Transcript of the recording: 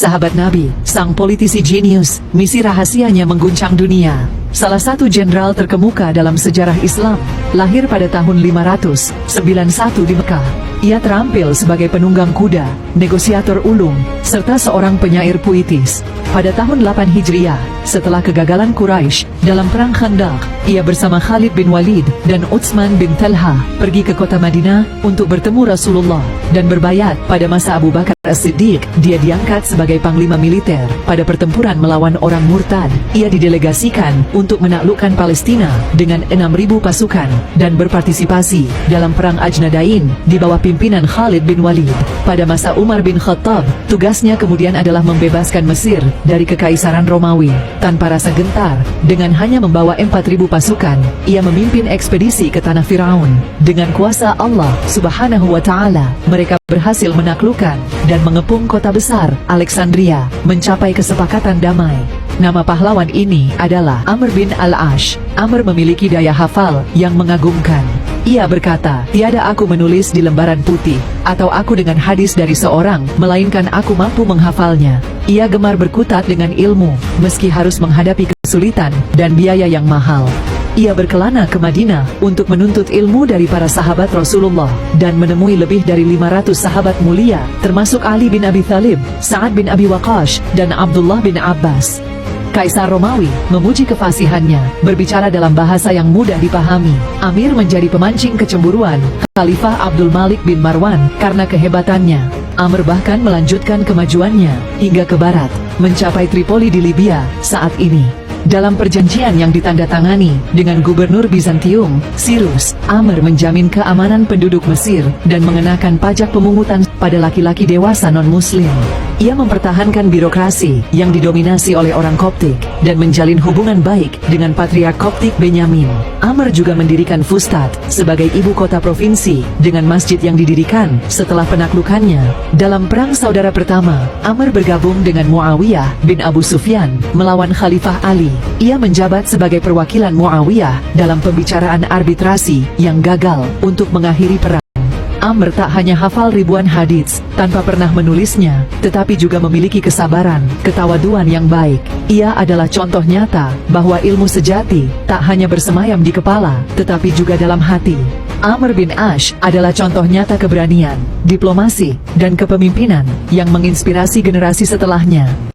sahabat Nabi, sang politisi jenius, misi rahasianya mengguncang dunia. Salah satu jenderal terkemuka dalam sejarah Islam, lahir pada tahun 591 di Mekah. Ia terampil sebagai penunggang kuda, negosiator ulung, serta seorang penyair puitis. Pada tahun 8 Hijriah, setelah kegagalan Quraisy dalam perang Khandaq, ia bersama Khalid bin Walid dan Utsman bin Talha pergi ke kota Madinah untuk bertemu Rasulullah dan berbayat. Pada masa Abu Bakar As-Siddiq, dia diangkat sebagai panglima militer. Pada pertempuran melawan orang murtad, ia didelegasikan untuk menaklukkan Palestina dengan 6.000 pasukan dan berpartisipasi dalam perang Ajnadain di bawah pimpinan Khalid bin Walid. Pada masa Umar bin Khattab, tugasnya kemudian adalah membebaskan Mesir dari Kekaisaran Romawi. Tanpa rasa gentar, dengan hanya membawa 4.000 pasukan, ia memimpin ekspedisi ke tanah Firaun. Dengan kuasa Allah Subhanahu wa Ta'ala, mereka berhasil menaklukkan dan mengepung kota besar Alexandria, mencapai kesepakatan damai. Nama pahlawan ini adalah Amr bin Al-Ash. Amr memiliki daya hafal yang mengagumkan. Ia berkata, "Tiada aku menulis di lembaran putih, atau aku dengan hadis dari seorang, melainkan aku mampu menghafalnya." Ia gemar berkutat dengan ilmu, meski harus menghadapi kesulitan dan biaya yang mahal. Ia berkelana ke Madinah untuk menuntut ilmu dari para sahabat Rasulullah dan menemui lebih dari 500 sahabat mulia, termasuk Ali bin Abi Thalib, Sa'ad bin Abi Waqqash, dan Abdullah bin Abbas. Kaisar Romawi memuji kefasihannya, berbicara dalam bahasa yang mudah dipahami. Amir menjadi pemancing kecemburuan Khalifah Abdul Malik bin Marwan karena kehebatannya. Amr bahkan melanjutkan kemajuannya hingga ke barat, mencapai Tripoli di Libya saat ini. Dalam perjanjian yang ditandatangani dengan gubernur Bizantium, Cyrus, Amr menjamin keamanan penduduk Mesir dan mengenakan pajak pemungutan pada laki-laki dewasa non-muslim. Ia mempertahankan birokrasi yang didominasi oleh orang Koptik dan menjalin hubungan baik dengan Patriark Koptik Benyamin. Amr juga mendirikan Fustat sebagai ibu kota provinsi dengan masjid yang didirikan setelah penaklukannya. Dalam Perang Saudara Pertama, Amr bergabung dengan Muawiyah bin Abu Sufyan melawan Khalifah Ali. Ia menjabat sebagai perwakilan Muawiyah dalam pembicaraan arbitrasi yang gagal untuk mengakhiri perang. Amr tak hanya hafal ribuan hadits tanpa pernah menulisnya, tetapi juga memiliki kesabaran, ketawaduan yang baik. Ia adalah contoh nyata bahwa ilmu sejati tak hanya bersemayam di kepala, tetapi juga dalam hati. Amr bin Ash adalah contoh nyata keberanian, diplomasi, dan kepemimpinan yang menginspirasi generasi setelahnya.